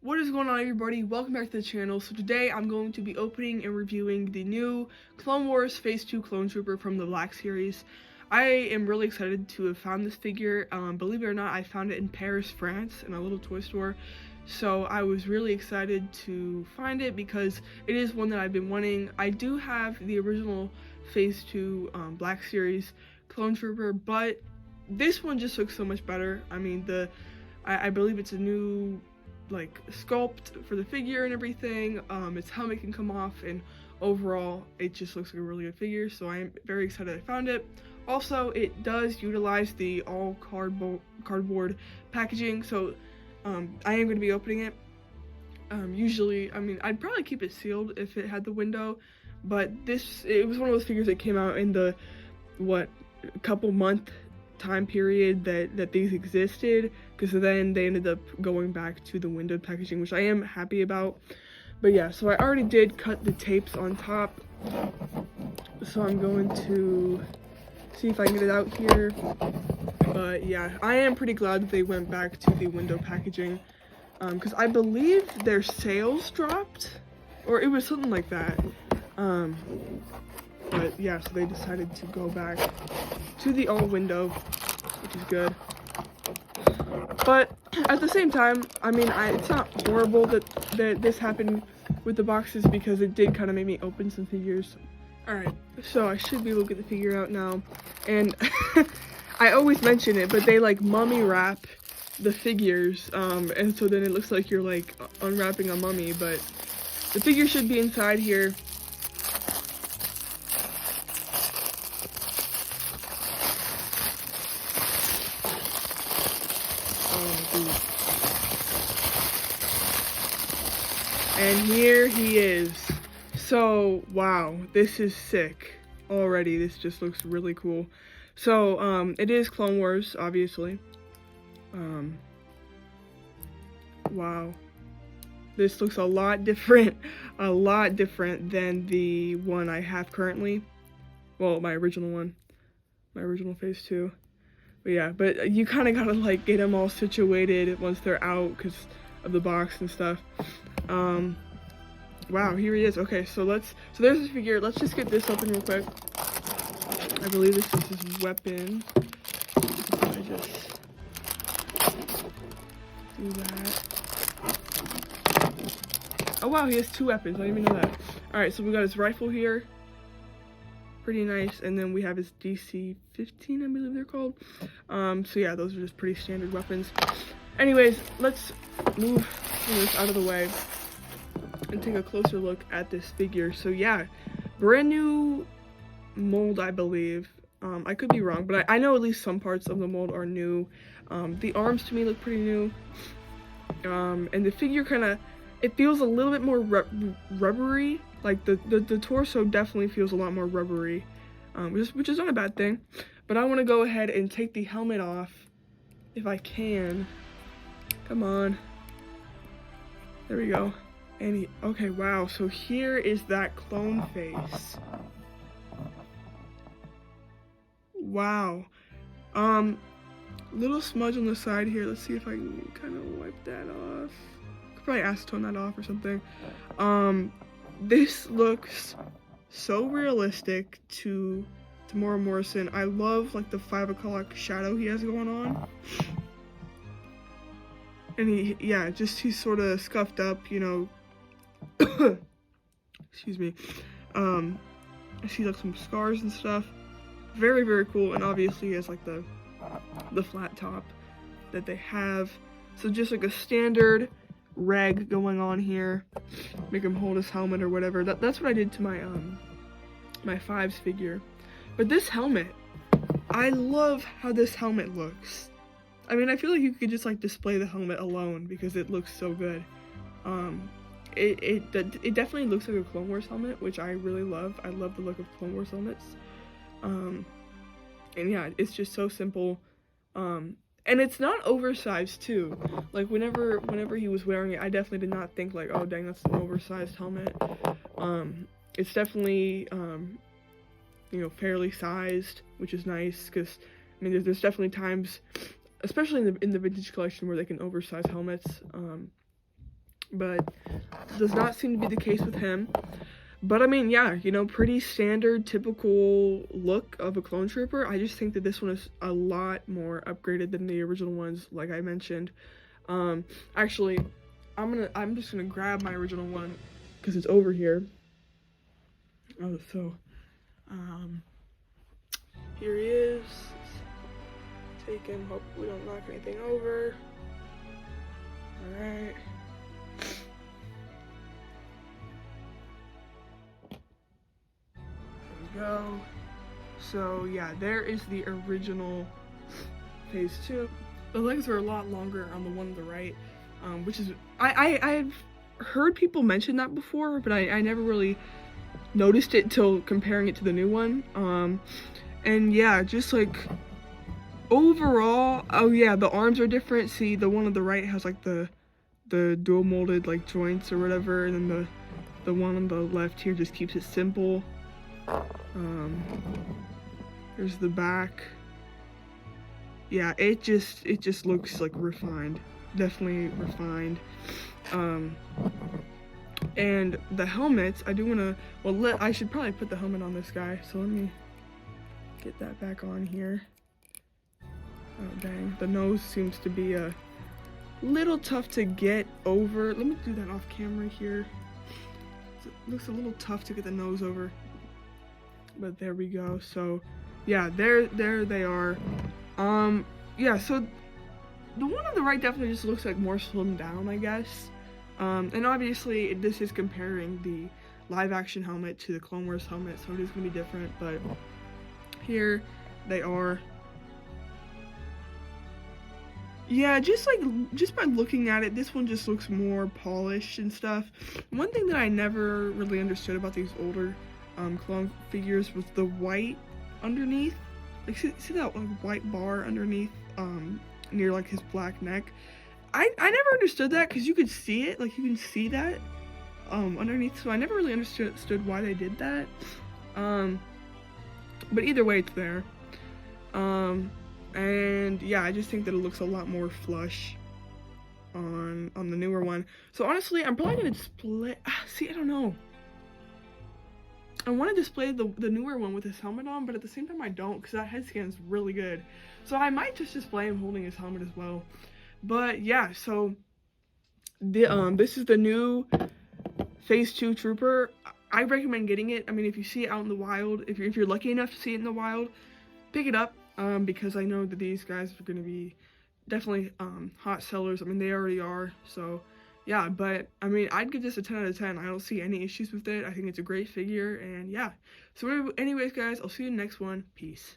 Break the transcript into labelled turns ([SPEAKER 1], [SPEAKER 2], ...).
[SPEAKER 1] What is going on, everybody? Welcome back to the channel. So today I'm going to be opening and reviewing the new Clone Wars Phase 2 Clone Trooper from the Black Series. I am really excited to have found this figure. Believe it or not, I found it in Paris, France in a little toy store. So I was really excited to find it because it is one that I've been wanting. I do have the original Phase 2 Black Series Clone Trooper, but this one just looks so much better. I mean, I believe it's a new sculpt for the figure and everything. Its helmet can come off, and overall it just looks like a really good figure, so I am very excited I found it. Also, it does utilize the all cardboard packaging, so I am going to be opening it. Usually, I mean, I'd probably keep it sealed if it had the window, but it was one of those figures that came out in the couple month time period that these existed, because then they ended up going back to the windowed packaging, which I am happy about. But yeah, so I already did cut the tapes on top, so I'm going to see if I can get it out here. But yeah, I am pretty glad that they went back to the window packaging, because I believe their sales dropped, or it was something like that. But yeah, so they decided to go back to the all window, which is good. But at the same time, I mean, it's not horrible that this happened with the boxes, because it did kind of make me open some figures. Alright, so I should be able to get the figure out now. And I always mention it, but they mummy wrap the figures, and so then it looks like you're unwrapping a mummy, but the figure should be inside here. And here he is. So, wow, this is sick already. This just looks really cool. So, it is Clone Wars, obviously. Wow. This looks a lot different than the one I have currently. Well, my original one. My original Phase 2. But yeah, but you kind of gotta get them all situated once they're out because of the box and stuff. Wow, here he is. Okay, so there's his figure. Let's just get this open real quick. I believe this is his weapon. I just do that. Oh wow, he has two weapons. I didn't even know that. Alright, so we got his rifle here. Pretty nice. And then we have his DC-15, I believe they're called. So yeah, those are just pretty standard weapons. Anyways, let's move this out of the way and take a closer look at this figure. So yeah, brand new mold, I believe. I could be wrong, but I know at least some parts of the mold are new. The arms to me look pretty new. And the figure it feels a little bit more rubbery. Like the torso definitely feels a lot more rubbery, which is not a bad thing. But I want to go ahead and take the helmet off if I can. Come on. There we go. And okay, wow. So here is that clone face. Wow. Little smudge on the side here. Let's see if I can kind of wipe that off. Could probably acetone that off or something. This looks so realistic to Temuera Morrison. I love the 5 o'clock shadow he has going on. And he's sort of scuffed up, you know. Excuse me. I see some scars and stuff. Very, very cool. And obviously he has the flat top that they have. So just a standard reg going on here. Make him hold his helmet or whatever. That's what I did to my my 5's figure. But this helmet, I love how this helmet looks. I mean, I feel like you could just display the helmet alone because it looks so good. It definitely looks like a Clone Wars helmet, which I really love. I love the look of Clone Wars helmets. And yeah, it's just so simple. And it's not oversized too. Whenever he was wearing it, I definitely did not think oh dang, that's an oversized helmet. It's definitely fairly sized, which is nice, because I mean there's definitely times, especially in the vintage collection, where they can oversize helmets. but does not seem to be the case with him. But I mean, yeah, you know, pretty standard, typical look of a clone trooper. I just think that this one is a lot more upgraded than the original ones, like I mentioned. Actually, I'm just gonna grab my original one because it's over here. Oh, so, here he is. Take him. Hope we don't knock anything over. All right. Go. So yeah, there is the original phase 2. The legs are a lot longer on the one on the right, which is I've heard people mention that before, but I never really noticed it till comparing it to the new one. And yeah, just like overall, oh yeah, the arms are different. See, the one on the right has like the dual molded like joints or whatever, and then the one on the left here just keeps it simple. Here's the back. Yeah, it just looks like refined, definitely refined. And the helmets, I do want to, I should probably put the helmet on this guy, so let me get that back on here. Oh dang, the nose seems to be a little tough to get over. Let me do that off camera here. It looks a little tough to get the nose over. But there we go. So yeah, there they are. Yeah, so the one on the right definitely just looks like more slimmed down, I guess. And obviously this is comparing the live action helmet to the Clone Wars helmet, so it is gonna be different, but here they are. Yeah, just by looking at it, this one just looks more polished and stuff. One thing that I never really understood about these older clone figures was the white underneath. Like, see that like white bar underneath near like his black neck? I never understood that, because you could see it, like you can see that underneath, so I never really understood why they did that. But either way, it's there. And yeah, I just think that it looks a lot more flush on the newer one. So honestly, I'm probably gonna display, see, I don't know. I want to display the newer one with his helmet on, but at the same time I don't, because that head scan is really good. So I might just display him holding his helmet as well. But yeah, so this is the new Phase 2 Trooper. I recommend getting it. I mean, if you see it out in the wild, if you're lucky enough to see it in the wild, pick it up, because I know that these guys are going to be definitely hot sellers. I mean, they already are, so yeah. But I mean, I'd give this a 10 out of 10. I don't see any issues with it. I think it's a great figure, and yeah. So anyways, guys, I'll see you in the next one. Peace.